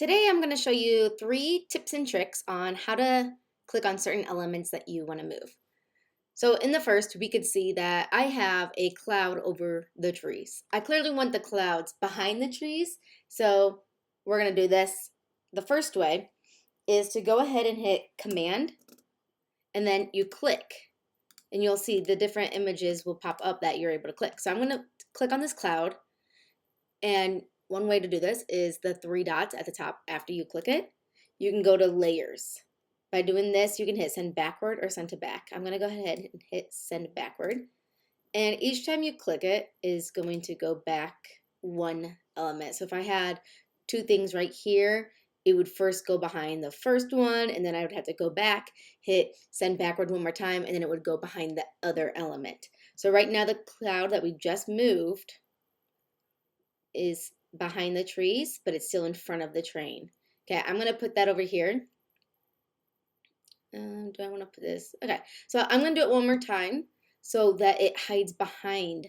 Today I'm going to show you 3 tips and tricks on how to click on certain elements that you want to move. So in the first, we could see that I have a cloud over the trees. I clearly want the clouds behind the trees, so we're going to do this. The first way is to go ahead and hit Command, and then you click, and you'll see the different images will pop up that you're able to click. So I'm going to click on this cloud, and one way to do this is the 3 dots at the top after you click it. You can go to layers. By doing this, you can hit send backward or send to back. I'm going to go ahead and hit send backward. And each time you click it is going to go back one element. So if I had 2 things right here, it would first go behind the first one, and then I would have to go back, hit send backward one more time, and then it would go behind the other element. So right now the cloud that we just moved is behind the trees, but it's still in front of the train. Okay, I'm going to put that over here. Do I want to put this? Okay, so I'm going to do it one more time so that it hides behind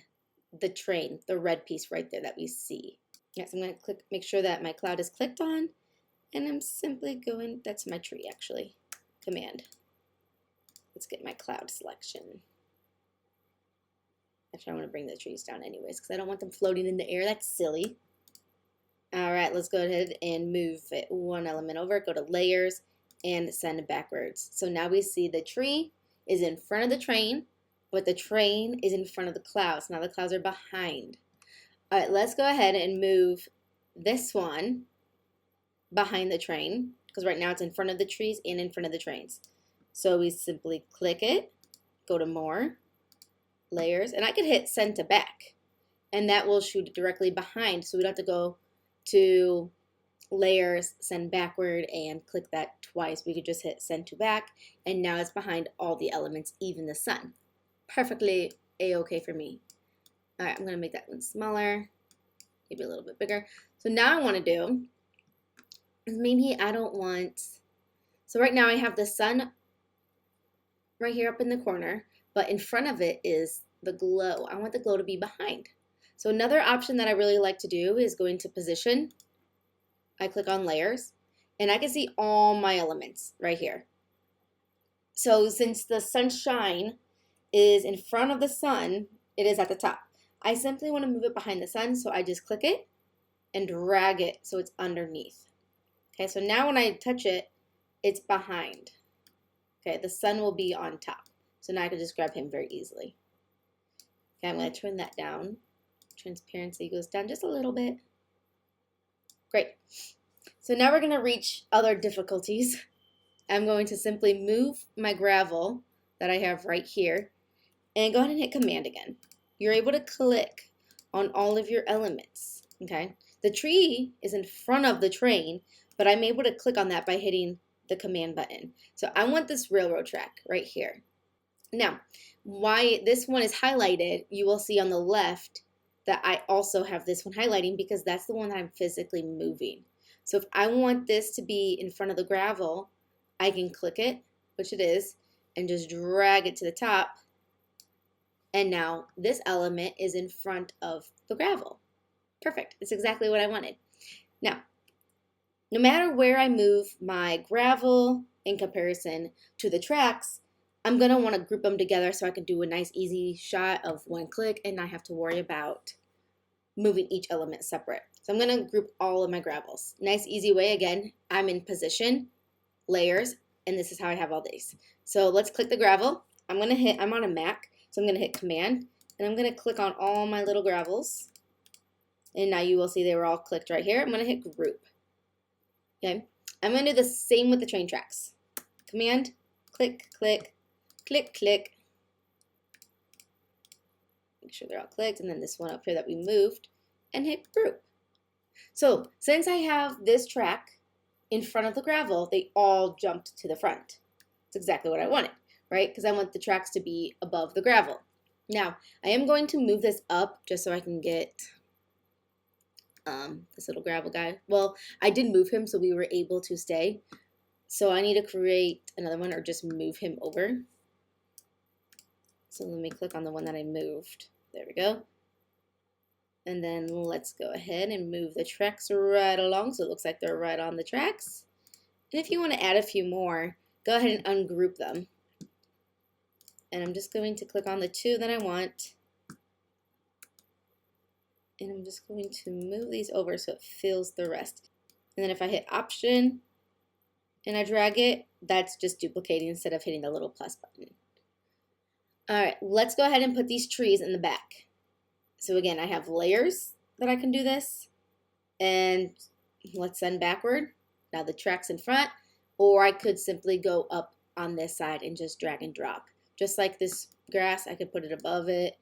the train, the red piece right there that we see. Yes, I'm going to click, make sure that my cloud is clicked on, and I'm simply going, that's my tree actually, Command. Let's get my cloud selection. Actually, I want to bring the trees down anyways because I don't want them floating in the air. That's silly. All right, let's go ahead and move it one element over, go to layers, and send it backwards. So now we see the tree is in front of the train, but the train is in front of the clouds. Now the clouds are behind. All right, let's go ahead and move this one behind the train, because right now it's in front of the trees and in front of the trains. So we simply click it, go to more, layers, and I could hit send to back, and that will shoot it directly behind, so we don't have to go to layers, send backward, and click that twice. We could just hit send to back, and now it's behind all the elements, even the sun. Perfectly a-okay for me. All right, I'm gonna make that one smaller, maybe a little bit bigger. So now I want to do is maybe I don't want, so right now I have the sun right here up in the corner, but in front of it is the glow. I want the glow to be behind. So another option that I really like to do is go into position. I click on layers, and I can see all my elements right here. So since the sunshine is in front of the sun, it is at the top. I simply want to move it behind the sun, so I just click it and drag it so it's underneath. Okay, so now when I touch it, it's behind. Okay, the sun will be on top. So now I can just grab him very easily. Okay, I'm going to turn that down. Transparency goes down just a little bit. Great. So now we're going to reach other difficulties. I'm going to simply move my gravel that I have right here and go ahead and hit Command again. You're able to click on all of your elements. Okay, the tree is in front of the train, but I'm able to click on that by hitting the Command button. So I want this railroad track right here. Now, why this one is highlighted, you will see on the left that I also have this one highlighting because that's the one that I'm physically moving. So if I want this to be in front of the gravel, I can click it, which it is, and just drag it to the top. And now this element is in front of the gravel. Perfect. It's exactly what I wanted. Now, no matter where I move my gravel in comparison to the tracks, I'm going to want to group them together so I can do a nice easy shot of one click and not have to worry about moving each element separate. So I'm going to group all of my gravels. Nice easy way. Again, I'm in position, layers, and this is how I have all these. So let's click the gravel. I'm on a Mac, so I'm going to hit Command, and I'm going to click on all my little gravels. And now you will see they were all clicked right here. I'm going to hit group. Okay, I'm going to do the same with the train tracks. Command, click, click, click, click. Make sure they're all clicked, and then this one up here that we moved, and hit group. So since I have this track in front of the gravel, they all jumped to the front. That's exactly what I wanted, right? Because I want the tracks to be above the gravel. Now, I am going to move this up just so I can get this little gravel guy. Well, I did move him, so we were able to stay. So I need to create another one or just move him over. So let me click on the one that I moved. There we go. And then let's go ahead and move the tracks right along so it looks like they're right on the tracks. And if you want to add a few more, go ahead and ungroup them. And I'm just going to click on the two that I want. And I'm just going to move these over so it fills the rest. And then if I hit Option and I drag it, that's just duplicating instead of hitting the little plus button. All right, let's go ahead and put these trees in the back. So again, I have layers that I can do this. And let's send backward. Now the track's in front. Or I could simply go up on this side and just drag and drop. Just like this grass, I could put it above it.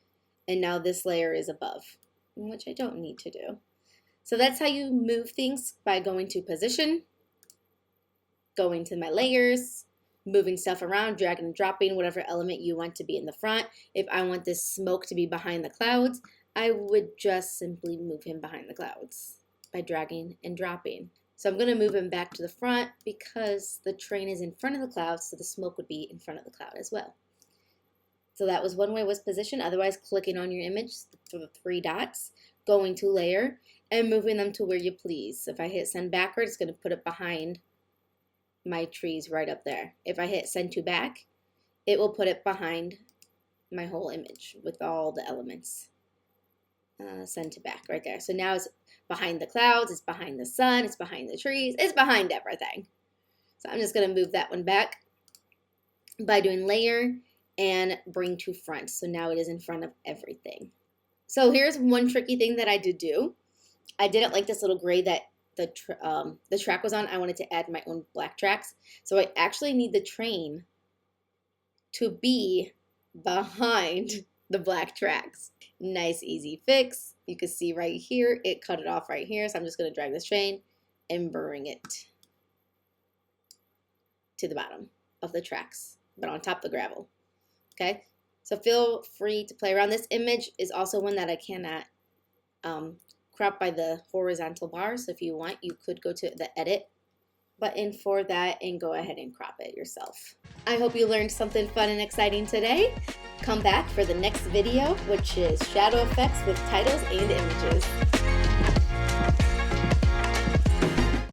And now this layer is above, which I don't need to do. So that's how you move things, by going to Position, going to my layers, moving stuff around, dragging and dropping whatever element you want to be in the front. If I want this smoke to be behind the clouds, I would just simply move him behind the clouds by dragging and dropping. So I'm going to move him back to the front because the train is in front of the clouds, so the smoke would be in front of the cloud as well. So that was one way, was position. Otherwise, clicking on your image for the three dots, going to layer, and moving them to where you please. So if I hit send backward, it's going to put it behind my trees right up there. If I hit send to back, it will put it behind my whole image with all the elements. Send to back right there. So now it's behind the clouds, it's behind the sun, it's behind the trees, it's behind everything. So I'm just going to move that one back by doing layer and bring to front. So now it is in front of everything. So here's one tricky thing that I did do. I didn't like this little gray that the track was on. I wanted to add my own black tracks. So I actually need the train to be behind the black tracks. Nice, easy fix. You can see right here, it cut it off right here. So I'm just going to drag this train and bring it to the bottom of the tracks, but on top of the gravel. Okay, so feel free to play around. This image is also one that I cannot crop by the horizontal bar. So if you want, you could go to the edit button for that and go ahead and crop it yourself. I hope you learned something fun and exciting today. Come back for the next video, which is shadow effects with titles and images.